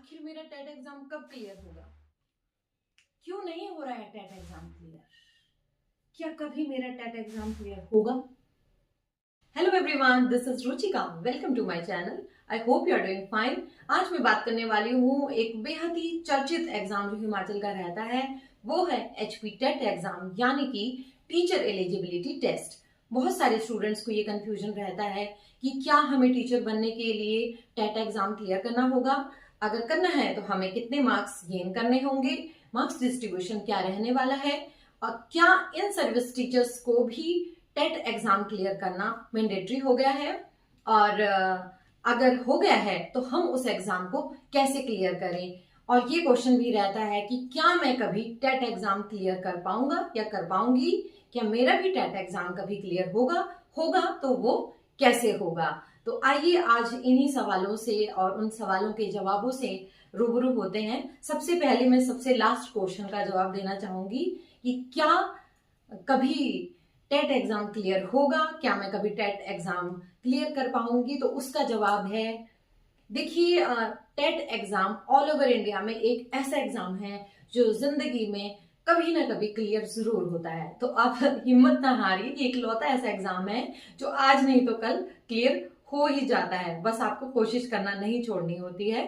आखिर मेरा TET exam कब क्लियर होगा? क्यों नहीं हो रहा है टेट एग्जाम क्लियर? क्या कभी मेरा टेट एग्जाम क्लियर होगा? Hello everyone, this is Ruchika. Welcome to my channel. I hope you are doing fine. आज मैं बात करने वाली हूँ एक बेहद ही चर्चित एग्जाम जो हिमाचल का रहता है, वो है एचपी टेट एग्जाम, यानी कि टीचर एलिजिबिलिटी टेस्ट। बहुत सारे स्टूडेंट्स को ये कंफ्यूजन रहता है कि क्या हमें टीचर बनने के लिए टेट एग्जाम क्लियर करना होगा, अगर करना है तो हमें कितने मार्क्स गेन करने होंगे, मार्क्स डिस्ट्रीब्यूशन क्या रहने वाला है, और क्या इन सर्विस टीचर्स को भी टेट एग्जाम क्लियर करना मैंडेटरी हो गया है, और अगर हो गया है तो हम उस एग्जाम को कैसे क्लियर करें। और ये क्वेश्चन भी रहता है कि क्या मैं कभी टेट एग्जाम क्लियर कर पाऊंगा या कर पाऊंगी, क्या मेरा भी टेट एग्जाम कभी क्लियर होगा तो वो कैसे होगा। तो आइए आज इन्हीं सवालों से और उन सवालों के जवाबों से रूबरू होते हैं। सबसे पहले मैं सबसे लास्ट क्वेश्चन का जवाब देना चाहूंगी कि क्या कभी टेट एग्जाम क्लियर होगा, क्या मैं कभी टेट एग्जाम क्लियर कर पाऊंगी। तो उसका जवाब है, देखिए, TET exam all over India में एक ऐसा एग्जाम है जो जिंदगी में कभी ना कभी क्लियर जरूर होता है। तो आप हिम्मत ना हारिए, ये इकलौता ऐसा एग्जाम है जो आज नहीं तो कल क्लियर हो ही जाता है। बस आपको कोशिश करना नहीं छोड़नी होती है।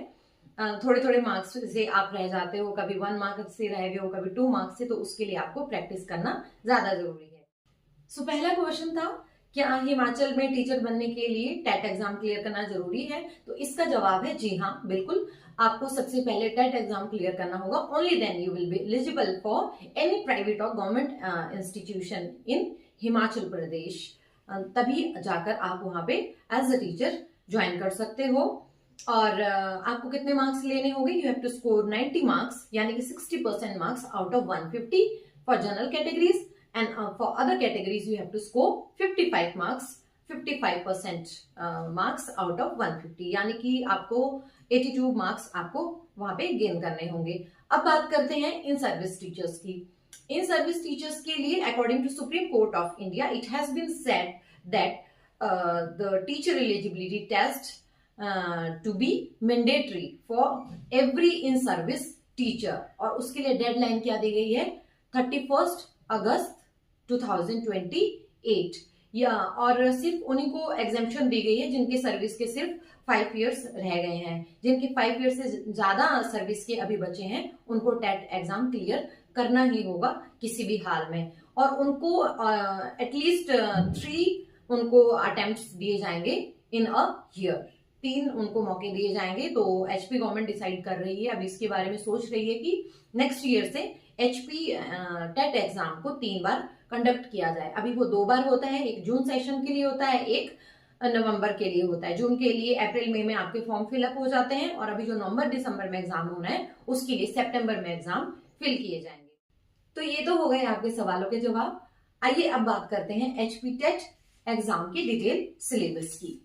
थोड़े थोड़े मार्क्स से आप रह जाते हो, कभी 1 मार्क्स से रह गए हो, कभी 2 मार्क्स से, तो उसके लिए आपको प्रैक्टिस करना ज्यादा जरूरी है। सो पहला क्वेश्चन था, क्या हिमाचल में टीचर बनने के लिए टेट एग्जाम क्लियर करना जरूरी है? तो इसका जवाब है जी हाँ, बिल्कुल। आपको सबसे पहले टेट एग्जाम क्लियर करना होगा। Only then you will be eligible for any private और government institution in Himachal Pradesh. तभी जाकर आप वहां पे एज अ टीचर ज्वाइन कर सकते हो। और आपको कितने मार्क्स लेने होंगे? You have to score 90 marks, यानी कि 60% marks out of 150 for general categories, and for other categories you have to score 55 marks, 55% marks out of 150, यानी कि आपको 82 मार्क्स आपको वहां पे गेन करने होंगे। अब बात करते हैं इन सर्विस टीचर्स की। इन सर्विस टीचर्स के लिए according to supreme court of India it has been said that the teacher eligibility test to be mandatory for every in service teacher, और उसके लिए डेडलाइन क्या दी गई है? 31 अगस्त 2028। या और सिर्फ उन्हीं को एग्जेम्पशन दी गई है जिनके सर्विस के सिर्फ 5 इयर्स रह गए हैं। जिनके 5 इयर्स से ज्यादा सर्विस के अभी बचे हैं, उनको टेट एग्जाम क्लियर करना ही होगा किसी भी हाल में। और उनको एटलीस्ट 3 उनको अटेम्प्ट्स दिए जाएंगे इन अ ईयर, 3 उनको मौके दिए जाएंगे। तो एचपी गवर्नमेंट डिसाइड कर रही है, अभी इसके बारे में सोच रही है कि नेक्स्ट ईयर से एचपी टेट एग्जाम को 3 बार कंडक्ट किया जाए। अभी वो 2 बार होता है, एक जून सेशन के लिए होता है, एक नवंबर के लिए होता है। जून के लिए अप्रैल मई में आपके फॉर्म फिलअप हो जाते हैं, और अभी जो नवंबर दिसंबर में एग्जाम होना है उसके लिए सितंबर में एग्जाम फिल किए जाएंगे। तो ये तो हो गए आपके सवालों के जवाब। आइए अब बात करते हैं एचपी टेट एग्जाम की डिटेल सिलेबस की।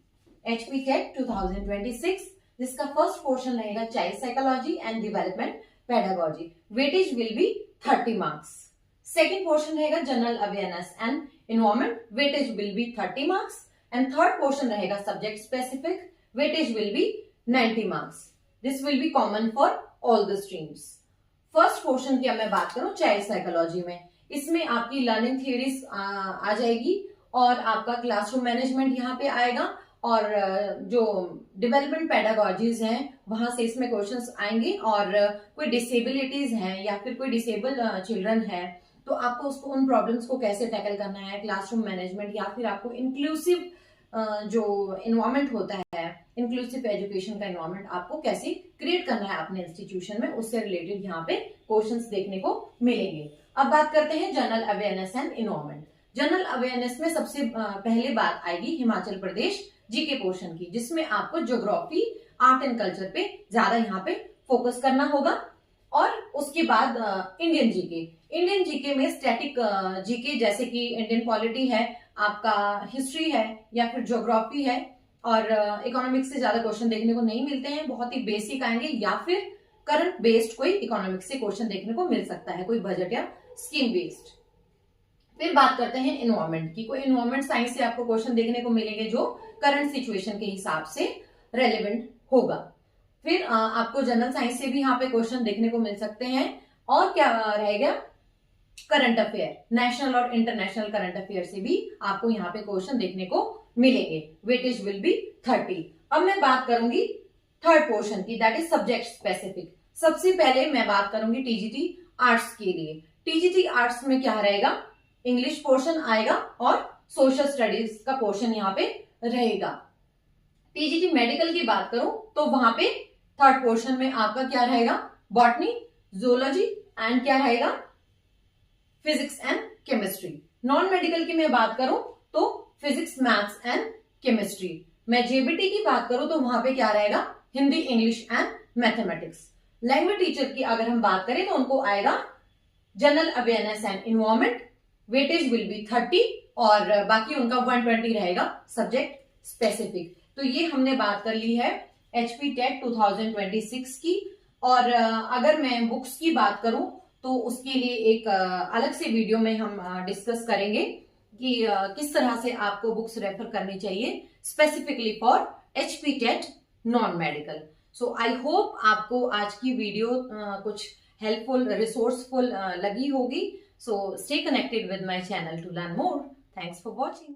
एचपी टेट 2026, जिसका फर्स्ट पोर्शन रहेगा child psychology and development pedagogy, weightage will be 30 marks. Second portion रहेगा general awareness and environment, weightage will be 30 marks. And third portion रहेगा subject specific, weightage will be 90 marks. This will be common for all the streams. First portion की अब मैं बात करूं child psychology में, इसमें आपकी लर्निंग थियरीज आ जाएगी, और आपका क्लासरूम मैनेजमेंट यहाँ पे आएगा, और जो डेवलपमेंट पेडागोजीज हैं वहां से इसमें क्वेश्चंस आएंगे। और कोई डिसेबिलिटीज हैं या फिर कोई डिसेबल चिल्ड्रन है, तो आपको उसको उन प्रॉब्लम्स को कैसे टैकल करना है, क्लासरूम मैनेजमेंट, या फिर आपको इंक्लूसिव जो इन्वायरमेंट होता है, इंक्लूसिव एजुकेशन का इन्वायरमेंट आपको कैसे क्रिएट करना है अपने इंस्टीट्यूशन में, उससे रिलेटेड यहाँ पे क्वेश्चंस देखने को मिलेंगे। अब बात करते हैं general awareness and environment. General awareness में सबसे पहले बात आएगी हिमाचल प्रदेश जीके पोर्शन की, जिसमें आपको ज्योग्राफी, आर्ट एंड कल्चर पे ज्यादा यहाँ पे फोकस करना होगा। और उसके बाद इंडियन जीके। इंडियन जीके में स्टैटिक जीके, जैसे कि इंडियन पॉलिटी है, आपका हिस्ट्री है, या फिर ज्योग्राफी है, और इकोनॉमिक्स से ज्यादा क्वेश्चन देखने को नहीं मिलते हैं, बहुत ही बेसिक आएंगे, या फिर करंट बेस्ड कोई इकोनॉमिक्स से क्वेश्चन देखने को मिल सकता है, कोई बजट या स्कीम बेस्ड। फिर बात करते हैं इन्वायरमेंट की। कोई इन्वायरमेंट साइंस से आपको क्वेश्चन देखने को मिलेंगे जो करंट सिचुएशन के हिसाब से रेलेवेंट होगा। फिर आपको जनरल साइंस से भी यहाँ पे क्वेश्चन देखने को मिल सकते हैं। और क्या रहेगा, करंट अफेयर, नेशनल और इंटरनेशनल करंट अफेयर से भी आपको यहाँ पे क्वेश्चन देखने को मिलेंगे। Weightage will be 30। अब मैं बात करूंगी थर्ड पोर्शन की, दैट इज सब्जेक्ट स्पेसिफिक। सबसे पहले मैं बात करूंगी टीजीटी आर्ट्स के लिए। टीजीटी आर्ट्स में क्या रहेगा, इंग्लिश पोर्शन आएगा और सोशल स्टडीज का पोर्शन यहाँ पे रहेगा। टीजीटी मेडिकल की बात करूं तो वहां पे थर्ड पोर्शन में आपका क्या रहेगा, बॉटनी, जूलॉजी एंड क्या रहेगा, physics and chemistry. Non medical की मैं बात करूं तो फिजिक्स, मैथ्स एंड केमिस्ट्री। मैं जेबीटी की बात करूं तो वहां पे क्या रहेगा, Hindi, English and mathematics. Language teacher की अगर हम बात करें तो उनको आएगा general awareness and environment, weightage will be 30 और बाकी उनका 120 रहेगा सब्जेक्ट स्पेसिफिक। तो ये हमने बात कर ली है एचपी टेट 2026 की। और अगर मैं बुक्स की बात करूं तो उसके लिए एक अलग से वीडियो में हम डिस्कस करेंगे कि किस तरह से आपको बुक्स रेफर करनी चाहिए specifically for HP TET non medical. So I hope आपको आज की वीडियो कुछ हेल्पफुल, रिसोर्सफुल लगी होगी। So stay connected with my channel to learn more. Thanks for watching.